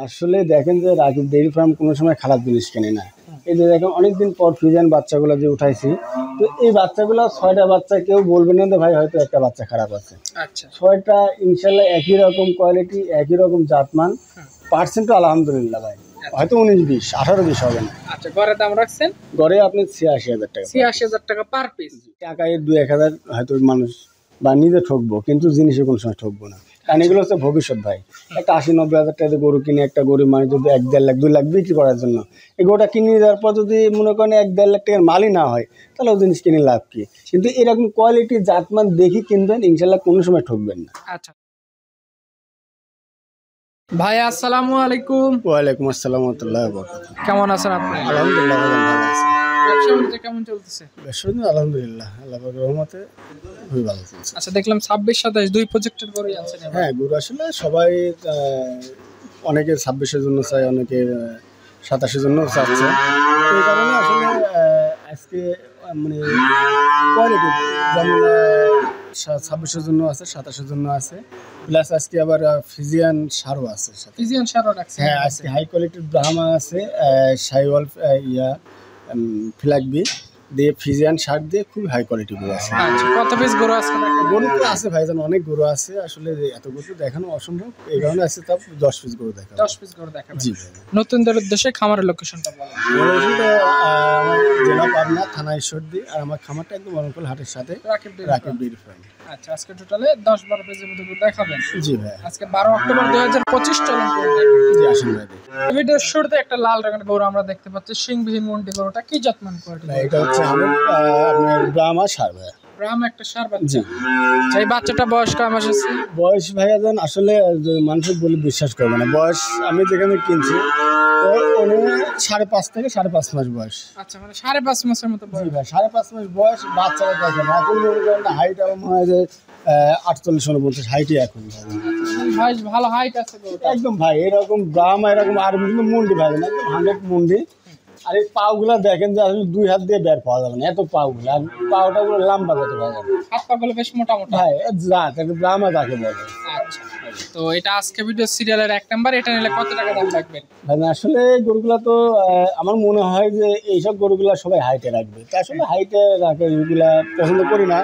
আসলে দেখেন যে রাকিব ডেইরি ফার্ম কোনো সময় খারাপ জিনিস কেনে না। এই যে দেখেন অনেকদিন পর ফ্রিজিয়ান বাচ্চাগুলো যে উঠাইছি, তো এই বাচ্চাগুলো 6টা বাচ্চা কেউ বলবে না যে ভাই হয়তো একটা বাচ্চা খারাপ আছে। আচ্ছা 6টা ইনশাল্লাহ একই রকম কোয়ালিটি, একই রকম জাতমান, পার্সেন্টও আলহামদুলিল্লাহ ভাই হয়তো 19-20 18-20 হবে না। আচ্ছা গড়ের দাম রাখছেন গড়ে আপনি 86,000 টাকা, 86,000 টাকা পার পিস। টাকায় 2-1,000 হয়তো মানুষ বা নিজে ঠকবো, কিন্তু জিনিসে কোনো সময় ঠকবো না, কারণ এগুলো হচ্ছে ভবিষ্যৎ ভাই। একটা 80-90 হাজার টাকা গরু কিনে একটা গরিব মানুষ যদি 1-1.5 লাখ 2 লাখ বিক্রি করার জন্য এই গরুটা কিনে দেওয়ার পর যদি মনে করেন 1-1.5 লাখ টাকার মালই না হয়, তাহলে ওই জিনিস কিনে লাভ কি? কিন্তু এরকম কোয়ালিটি জাতমান দেখি কিনবেন, ইনশাল্লাহ কোনো সময় ঠকবেন না। আচ্ছা ভাই আসসালামু আলাইকুম। ওয়ালাইকুম আসসালাম ওয়া রাহমাতুল্লাহি ওয়া বারাকাতুহু। কেমন আছেন আপনি? আলহামদুলিল্লাহ ভালো আছি। ব্যবসা বাণিজ্য কেমন চলতেছে? ব্যবসা আলহামদুলিল্লাহ আল্লাহ পাকের রহমতে খুবই ভালো চলছে। আচ্ছা দেখলাম 26-27 দুই প্রজেক্টের গরুই আছেন। হ্যাঁ, গরু আসলে সবাই অনেকে 26-এর জন্য চায়, অনেকে 27-এর জন্য চাচ্ছে। এই কারণে আসলে আজকে মানে কোয়ালিটি যেমন 26-এর জন্য আছে, 27-এর জন্য আছে, প্লাস আজকে আবার ফিজিয়ান সারও আছে। ফিজিয়ান সারও রাখছেন? হ্যাঁ, আজকে হাই কোয়ালিটির ব্রাহ্মা আছে, সাইওয়াল ফ্ল্যাগবি দিয়ে ফিজিয়ান সার দিয়ে খুব হাই কোয়ালিটি গরু আছে। আচ্ছা কত পিস গরু আছে? গরু তো আছে ভাইজান, অনেক গরু আছে, আসলে এত গরু দেখানো অসম্ভব, এই কারণে আছে তাও 10 পিস গরু দেখাবো। 10 পিস গরু দেখাবেন? জি ভাই। নতুনদের উদ্দেশ্যে খামারের লোকেশনটা বলেন। আমার জেলা পাবনা, থানা ঈশ্বরদী, আর আমার খামারটা একদম অরণকুল হাটের সাথে, রাকিব ডেইরি ফার্ম। আচ্ছা আজকে টোটালে 10-12 পিসের মতো গরু দেখাবেন? জি ভাই। আজকে 12 অক্টোবর 2025 চলুন গরু দেখি। জি আসুন ভাই। ভিডিওর শুরুতে একটা লাল রঙের গরু আমরা দেখতে পাচ্ছি, সিংবিহীন মুন্ডি গরুটা কি জাতমান কোয়ালিটি? এটা হচ্ছে আপনার ব্রাহ্মা সার ভাই। ব্রাহ্মা একটা সার বাচ্চা? জি। এই বাচ্চাটা বয়স কয় মাস আছে? বয়স ভাইজান আসলে মানুষ বলে বিশ্বাস করবে না, বয়স আমি যেখানে কিনছি 5.5 থেকে 5.5 মাস বয়স। আচ্ছা মানে 5.5 মাসের মতো বয়স? 5.5 মাস বয়স, বাচ্চারা দেখেন এখন হাইট আমার মনে হয় যে 48-49 হাইটই এখন ভাই, ভালো হাইট আছে একদম ভাই। এরকম ব্রাহ্মা এরকম আর মুন্ডি ভাই একদম 100 মুন্ডি। আর এই পাগুলা দেখেন যে আসলে 2 হাত দিয়ে বের পাওয়া যাবে না, এত পাগুলা, আর পাওটা গুলো লম্বা কত ভাই, হাত পাগুলো বেশ মোটা মোটা ভাই, ব্রাহ্মা তাকে বলে। আচ্ছা তো এটা আজকে ভিডিও সিরিয়ালের 1 নাম্বার, এটা নিলে কত টাকা দাম রাখবেন? ভাই আসলে গরুগুলা তো আমার মনে হয় যে এইসব গরুগুলা সবাই হাইটে রাখবে, তা আসলে হাইটে রাখে এগুলা পছন্দ করি না।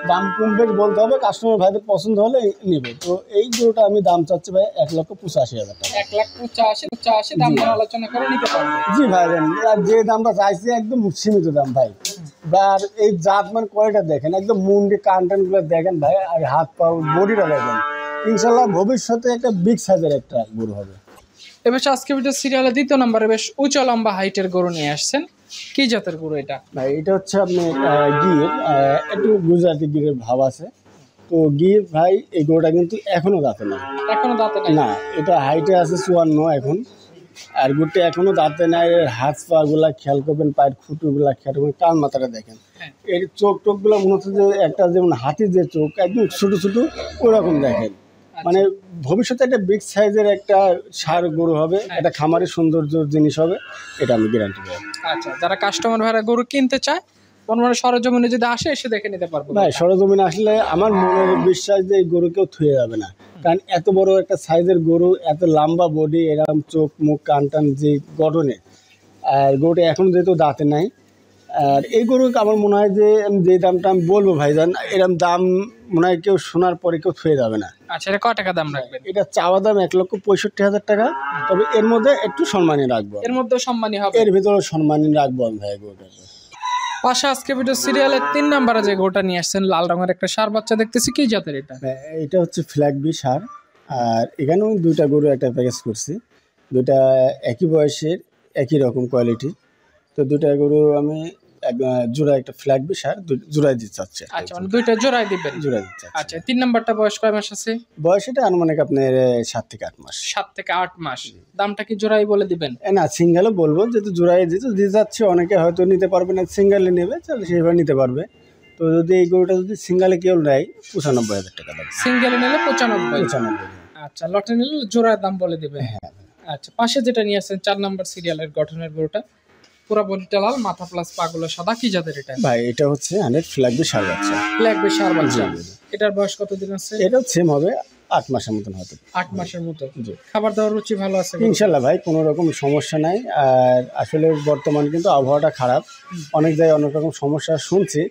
দাম কম বেশ বলতে হবে, কাস্টমার ভাইদের পছন্দ হলে নেবে। তো এই গরুটা আমি দাম চাচ্ছি ভাই 1,85,000 টাকা। 1,85,000 দাম আলোচনা করে নিতে পারবেন? জি ভাই, যে দামটা চাইছি একদম সীমিত দাম ভাই। আর এই জাতমান কোয়ালিটি দেখেন, একদম মুন্ডি কান গুলো দেখেন ভাই, আর হাত পা বডিটা দেখেন, ইনশাল্লাহ ভবিষ্যতে একটা বিগ সাইজের একটা গরু হবে। এবার আজকে ভিডিও সিরিয়ালের 2 নম্বরে বেশ উঁচু লম্বা হাইটের গরু নিয়ে আসছেন, কি জাতের গরু এটা? ভাই এটা হচ্ছে আপনার গির, একটু গুজরাটি গিরের ভাব আছে। তো গির ভাই এই গরুটা কিন্তু এখনো দাঁতে না। এখনো দাঁতে না, এটা হাইটে আছে 54 এখন, আর গরুটা এখনো দাঁতে নাই। হাত পা গুলা খেয়াল করবেন, পায়ের খুঁটু গুলা খেয়াল করবেন, কান মাথাটা দেখেন, এর চোখ টোক গুলো মনে হচ্ছে যে একটা যেমন হাতির যে চোখ একদম ছোট ছোট ওরকম দেখেন। মানে ভবিষ্যতে একটা বিগ সাইজের একটা ষাঁড় গরু হবে, একটা খামারের সৌন্দর্য জিনিস হবে, এটা আমি গ্যারান্টি দেব। আচ্ছা যারা কাস্টমার ভাইরা গরু কিনতে চায় মানে সরজমিনে যদি আসে এসে দেখে নিতে পারবো? ভাই সরজমিনে আসলে আমার মনের বিশ্বাস যে এই গরু কেউ থুয়ে যাবে না, কারণ এত বড় একটা সাইজের গরু, এত লম্বা বডি, এরকম চোখ মুখ কান টান যে গঠনে, আর গরুটা এখন যেহেতু দাঁতে নাই, আর এই গরু আমার মনে হয় যে যে দামটা আমি বলবো ভাইজান, এরকম দাম মনে হয় কেউ শোনার পরে কেউ থুয়ে যাবে না। আচ্ছা এটা কত টাকা দাম রাখবেন? এটা চাওয়া দাম 1,65,000 টাকা, তবে এর মধ্যে একটু সম্মানী রাখবো, এর মধ্যে সম্মানী হবে, এর ভিতরে সম্মানী রাখবো আমি ভাই গরুটা। পাশে আজকে ভিডিও সিরিয়ালের 3 নম্বরে যে গরুটা নিয়ে আসছেন, লাল রঙের একটা ষাঁড় বাচ্চা দেখতেছি, কি জাতের এটা? এটা হচ্ছে ফ্ল্যাগবি ষাঁড়, আর এখানে আমি 2টা গরু একটা প্যাকেজ করছি, 2টা একই বয়সের, একই রকম কোয়ালিটি। তো 2টা গরু আমি জোড়া, একটা ফ্ল্যাগবি ষাঁড় জোড়াই দিতে চাচ্ছি। আচ্ছা মানে 2টা জোড়াই দিবেন? জোড়াই দিতে চাচ্ছি। আচ্ছা 3 নাম্বারটা বয়স কয় মাস আছে? বয়স এটা আনুমানিক আপনার 7 থেকে 8 মাস। 7 থেকে 8 মাস। দামটা কি জোড়াই বলে দিবেন? না, সিঙ্গেলও বলবো, যেহেতু জোড়াই দিতে যাচ্ছে, অনেকে হয়তো নিতে পারবে না, সিঙ্গেলে নেবে তাহলে সেইভাবে নিতে পারবে। তো যদি এই গরুটা যদি সিঙ্গেলে কেউ নেয় 95,000 টাকা দাম। সিঙ্গেলে নিলে 95। আচ্ছা লটে নিলে জোড়ার দাম বলে দিবেন? হ্যাঁ। আচ্ছা পাশে যেটা নিয়ে আসছেন 4 নাম্বার সিরিয়ালের গঠনের গরুটা, পুরো বডিটা লাল, মাথা প্লাস পাগুলো সাদা, কি জাতের এটা? ভাই এটা হচ্ছে 100 ফ্ল্যাগবি ষাঁড় বাচ্চা। ফ্ল্যাগবি ষাঁড় বাচ্চা। এটার বয়স কতদিন আছে? এটাও সেম হবে, 8 মাসের মতন হতে পারে। 8 মাসের মতো। জি খাবার দাবার রুচি ভালো আছে ইনশাল্লাহ ভাই, কোনো রকম সমস্যা নাই। আর আসলে বর্তমান কিন্তু আবহাওয়াটা খারাপ, অনেক জায়গায় অনেক রকম সমস্যা শুনছি,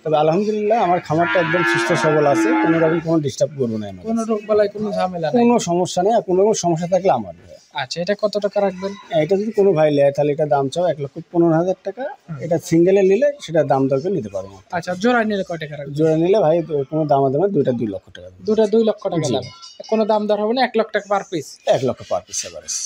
তবে আলহামদুলিল্লাহ আমার খামারটা একদম সুস্থ সবল আছে, কোনো রকম কোনো ডিস্টার্ব করবো না আমার, কোনো রোগ বালাই কোনো ঝামেলা নাই? কোনো সমস্যা নেই। আর কোনো রকম সমস্যা থাকলে আমার ভাই। আচ্ছা, এটা কত টাকা রাখবেন? এটা যদি কোনো ভাই নেয় তাহলে এটা দাম চাও 1,15,000 টাকা। এটা সিঙ্গেলে নিলে সেটা দাম দরকে নিতে পারবো। আচ্ছা, জোড়ায় নিলে কয় টাকা রাখবেন? জোড়া নিলে ভাই কোনো দামাদামে দুইটা 2 লক্ষ টাকা। দুটা 2 লক্ষ টাকা দাম। কোনো দাম দর হবে না, 1 লক্ষ টাকা পার পিস? 1 লক্ষ পার পিস এভারেজ।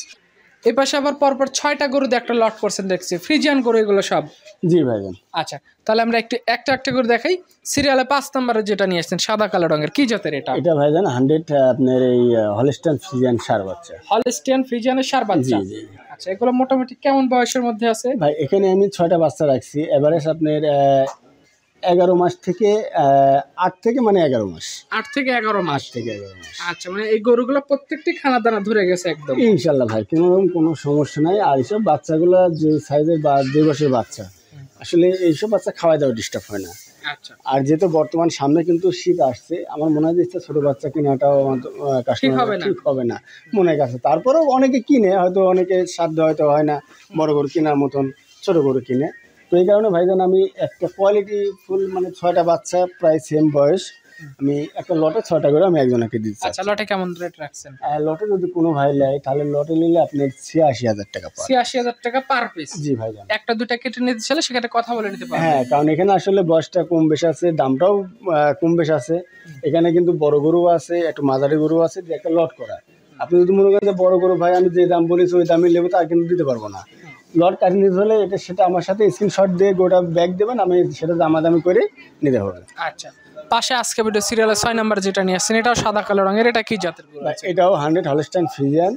এই পাশে আবার পরপর 6টা গরু দিয়ে একটা লট করছেন দেখছি, ফ্রিজিয়ান গরু এগুলো সব? জি ভাইজান। আচ্ছা, তাহলে আমরা একটা করে দেখাই। সিরিয়ালে 5 নম্বরে যেটা নিয়ে আসছেন সাদা কালো রঙের, কি জাতের এটা? এটা ভাইজান 100 আপনার এই হলস্টাইন ফ্রিজিয়ান সার বাচ্চা। হলস্টিয়ান ফ্রিজিয়ানের সার বাচ্চা। জি। আচ্ছা, এগুলো মোটামুটি কেমন বয়সের মধ্যে আছে ভাই এখানে আমি 6টা বাচ্চা রাখছি, এভারেজ আপনার 11 মাস থেকে 8 থেকে মানে 11 মাস। 8 থেকে 11 মাস। 8 থেকে 11 মাস। আচ্ছা, মানে এই গরুগুলো প্রত্যেকটি খানা দানা ধরে গেছে একদম? ইনশাল্লাহ ভাই, কোনো রকম কোনো সমস্যা নাই। আর এইসব বাচ্চাগুলো যে সাইজের বা 2 বছরের বাচ্চা, আসলে এইসব বাচ্চা খাওয়া দাওয়া ডিস্টার্ব হয় না। আচ্ছা, আর যেহেতু বর্তমান সামনে কিন্তু শীত আসছে, আমার মনে হয় যে ছোট বাচ্চা কিনাটাও কাস্টমার ঠিক হবে না মনে কাছে। তারপরেও অনেকে কিনে, হয়তো অনেকে সাধ্য হয়তো হয় না বড় গরু কেনার মতন, ছোট গরু কিনে। তো এই কারণে ভাইজান আমি একটা কোয়ালিটি ফুল মানে 6টা বাচ্চা প্রায় সেম বয়স, আমি একটা লটে 6টা করে আমি একজনকে দিচ্ছি। আচ্ছা, লটে কেমন রেট রাখছেন? লটে যদি কোনো ভাই নেয় তাহলে লটে নিলে আপনার 86,000 টাকা পাবে। 86,000 টাকা পার পিস? জি ভাইজান। একটা দুটা কেটে নিতে চাইলে সেখানে কথা বলে নিতে পারবেন? হ্যাঁ, কারণ এখানে আসলে বয়সটা কম বেশি আছে, দামটাও কম বেশি আছে। এখানে কিন্তু বড় গরু আছে, একটু মাঝারি গরু আছে, যে একটা লট করা। আপনি যদি মনে করেন যে বড় গরু ভাই আমি যে দাম বলেছি ওই দামে নেবো, তা কিন্তু দিতে পারবো না। লট কাটিয়ে নিতে হলে এটা সেটা আমার সাথে স্ক্রিনশট দিয়ে গোটা ব্যাগ দেবেন, আমি সেটা দামাদামি করে নিতে হবে। আচ্ছা, পাশে আজকে ভিডিও সিরিয়ালের 6 নম্বর যেটা নিয়ে আসছেন, এটাও সাদা কালো রঙের, এটা কি জাতের গরু? এটাও 100 হলস্টাইন ফ্রিজিয়ান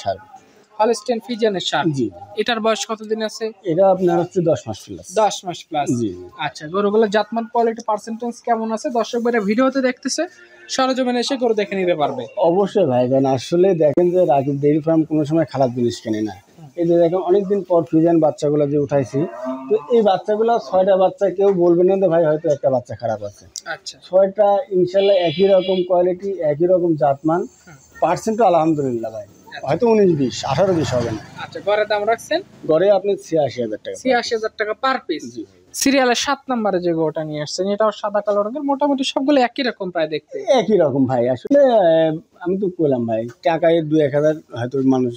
সার। হলস্টিয়ান ফ্রিজিয়ানের সার? জি। এটার বয়স কতদিন আছে? এটা আপনার হচ্ছে 10 মাস প্লাস। 10 মাস প্লাস। জি। আচ্ছা, গরুগুলো জাতমান কোয়ালিটি পার্সেন্টেজ কেমন আছে? দর্শক ভাইরা ভিডিওতে দেখতেছে, সরজমিনে এসে গরু দেখে নিতে পারবে। অবশ্যই ভাই, কারণ আসলে দেখেন যে রাকিব ডেইরি ফার্ম কোনো সময় খারাপ জিনিস কেনে না। এই যে দেখেন অনেকদিন পর ফ্রিজিয়ান বাচ্চাগুলো যে উঠাইছি, তো এই বাচ্চাগুলো 6টা বাচ্চা কেউ বলবে না যে ভাই হয়তো একটা বাচ্চা খারাপ আছে। আচ্ছা, 6টা ইনশাল্লাহ একই রকম কোয়ালিটি, একই রকম জাতমান, পার্সেন্টও আলহামদুলিল্লাহ ভাই হয়তো 19-20 18-20 হবে না। আচ্ছা, গড়ে দাম রাখছেন? গড়ে আপনি 86,000 টাকা। 86,000 টাকা পার পিস। সিরিয়ালের 7 নম্বরে যে গরুটা নিয়ে আসছেন, এটাও সাদা কালো রঙের, মোটামুটি সবগুলো একই রকম প্রায় দেখতে। একই রকম ভাই, আসলে আমি তো বললাম ভাই টাকায় 2-1 হাজার হয়তো মানুষ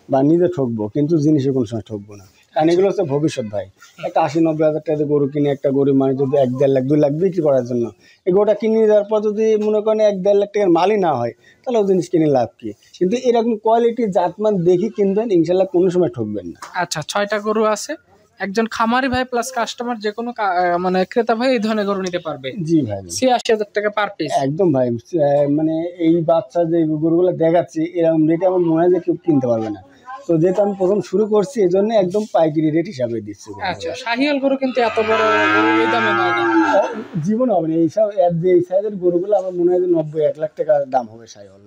বা নিজে ঠকবো, কিন্তু জিনিসে কোনো সময় ঠকবো না, কারণ এগুলো হচ্ছে ভবিষ্যৎ ভাই। একটা 80-90 হাজার টাকা গরু কিনে একটা গরিব মানুষ যদি 1-1.5 লাখ 2 লাখ বিক্রি করার জন্য এই গরুটা কিনে দেওয়ার পর যদি মনে করেন 1-1.5 লাখ টাকার মালই না হয়, তাহলে ওই জিনিস কিনে লাভ কি? কিন্তু এরকম কোয়ালিটি জাতমান দেখি কিনবেন, ইনশাল্লাহ কোনো সময় ঠকবেন না। আচ্ছা, 6টা গরু আছে, একজন খামারি ভাই প্লাস কাস্টমার যে কোনো মানে ক্রেতা ভাই এই ধরনের গরু নিতে পারবে? জি ভাই। 86,000 টাকা পার পিস? একদম ভাই, মানে এই বাচ্চা যে গরুগুলো দেখাচ্ছি এরকম রেটে আমার মনে হয় যে কেউ কিনতে পারবে না। তো যেহেতু আমি প্রথম শুরু করছি এই জন্য একদম পাইকারি রেট হিসাবে দিচ্ছি। আচ্ছা, শাহিওয়াল গরু কিন্তু এত বড় গরু এই দামে হয় না জীবন হবে না। এইসব যে এই সাইজের গরুগুলো আমার মনে হয় যে 90-1 লাখ টাকা দাম হবে শাহিওয়াল।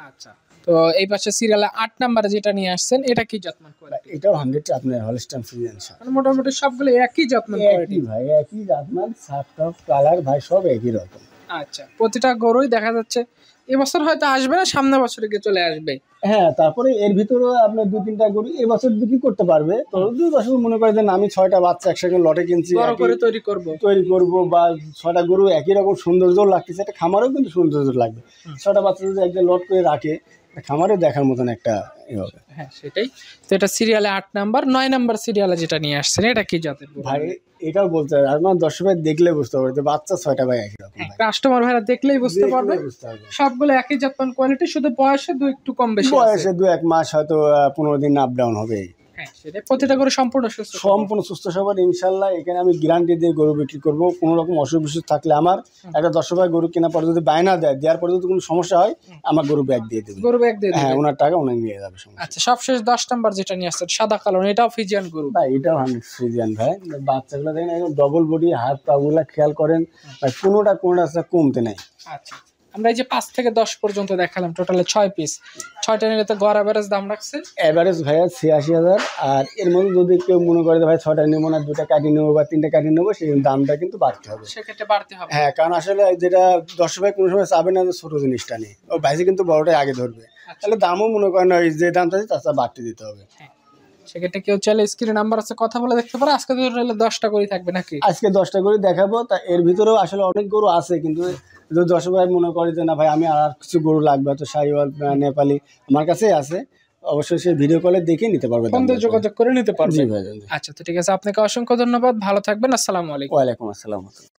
আচ্ছা, তো এই পাশে সিরিয়ালে 8 নম্বরে যেটা নিয়ে আসছেন, এটা কি জাতমান কোয়ালিটি? এটাও 100 আপনার হলস্টাইন ফ্রিজিয়ান সার। মানে মোটামুটি সবগুলো একই জাতমান কোয়ালিটি? একই ভাই, একই জাতমান, সাপ কালার ভাই সব একই রকম। আচ্ছা, প্রতিটা গরুই দেখা যাচ্ছে এবছর হয়তো আসবে না, সামনের বছরে গিয়ে চলে আসবে। হ্যাঁ, তারপরে এর ভিতরে আপনার 2-3টা গরু এবছর বিক্রি করতে পারবে। তো 2 বছর মনে করে দেন আমি 6টা বাচ্চা একসাথে লটে কিনছি, বড় করে তৈরি করব বা 6টা গরু একই রকম সৌন্দর্য লাগতেছে, একটা খামারেও কিন্তু সৌন্দর্য লাগবে। 6টা বাচ্চা যদি একটা লট করে রাখে, খামারে দেখার মতন একটা হবে। হ্যাঁ, সেটাই তো। এটা সিরিয়ালে 8 নাম্বার। 9 নাম্বার সিরিয়ালে যেটা নিয়ে আসছেন, এটা কি জাতের ভাই? এটাও বলতে হবে, আমার দর্শক ভাই দেখলে বুঝতে পারবে যে বাচ্চা 6টা ভাই একই রকম। কাস্টমার ভাইরা দেখলেই বুঝতে পারবে সবগুলো একই জাতমান কোয়ালিটি, শুধু বয়সে একটু কম বেশি, বয়সে 2-1 মাস হয়তো 15 দিন আপ ডাউন হবে। হ্যাঁ, সেটা প্রতিটা গরু সম্পূর্ণ সুস্থ সবল ইনশাল্লাহ। এখানে আমি গ্যারান্টি দিয়ে গরু বিক্রি করবো। কোনো রকম অসুখ বিসুখ থাকলে আমার একটা 10 ভাই গরু কেনার পরে যদি বায়না দেওয়ার পরে যদি কোনো সমস্যা হয়, আমার গরু ব্যাগ দিয়ে দেবে। হ্যাঁ, ওনার টাকা উনি নিয়ে যাবে। আচ্ছা, সবশেষ 10 নাম্বার যেটা নিয়ে আসছেন সাদা কালো, এটাও ফ্রিজিয়ান গরু ভাই? এটাও 100 ফ্রিজিয়ান ভাই। বাচ্চাগুলো দেখেন একদম ডবল বডি, হাত পা গুলা খেয়াল করেন ভাই, কোনোটা কমতে নেই। আচ্ছা, আমরা এই যে 5 থেকে 10 পর্যন্ত দেখালাম, টোটালে 6 পিস, 6টা নিলে তো গড় এভারেজ দাম রাখছেন এভারেজ ভাইয়া 86,000। আর এর মধ্যে যদি কেউ মনে করে যে ভাই 6টা নেবো না, 2টা কাটি নেবো বা 3টা কাটি নেবো, সেই দামটা কিন্তু বাড়তে হবে। সেক্ষেত্রে বাড়তে হবে। হ্যাঁ, কারণ আসলে যেটা দর্শক ভাই কোনো সময় চাবে না যে ছোট জিনিসটা নেই, ও ভাইসে কিন্তু বড়টাই আগে ধরবে, তাহলে দামও মনে করেন ওই যে দামটা আছে তার চেয়ে বাড়তে দিতে হবে। হ্যাঁ, সেক্ষেত্রে কেউ চাইলে স্ক্রিনে নাম্বার আছে কথা বলে দেখতে পারে। আজকে ধরে 10টা করে থাকবে নাকি? আজকে 10টা করে দেখাবো, তা এর ভিতরেও আসলে অনেক গরু আছে, কিন্তু যদি দর্শক ভাই মনে করে যে না ভাই আমি আর কিছু গরু লাগবে, তো শাহিওয়াল নেপালি আমার কাছেই আছে, অবশ্যই সে ভিডিও কলে দেখে নিতে পারবে, ফোন দিয়ে যোগাযোগ করে নিতে পারবে। জি ভাই। আচ্ছা, তো ঠিক আছে, আপনাকে অসংখ্য ধন্যবাদ, ভালো থাকবেন, আসসালামু আলাইকুম। ওয়ালাইকুম আসসালাম।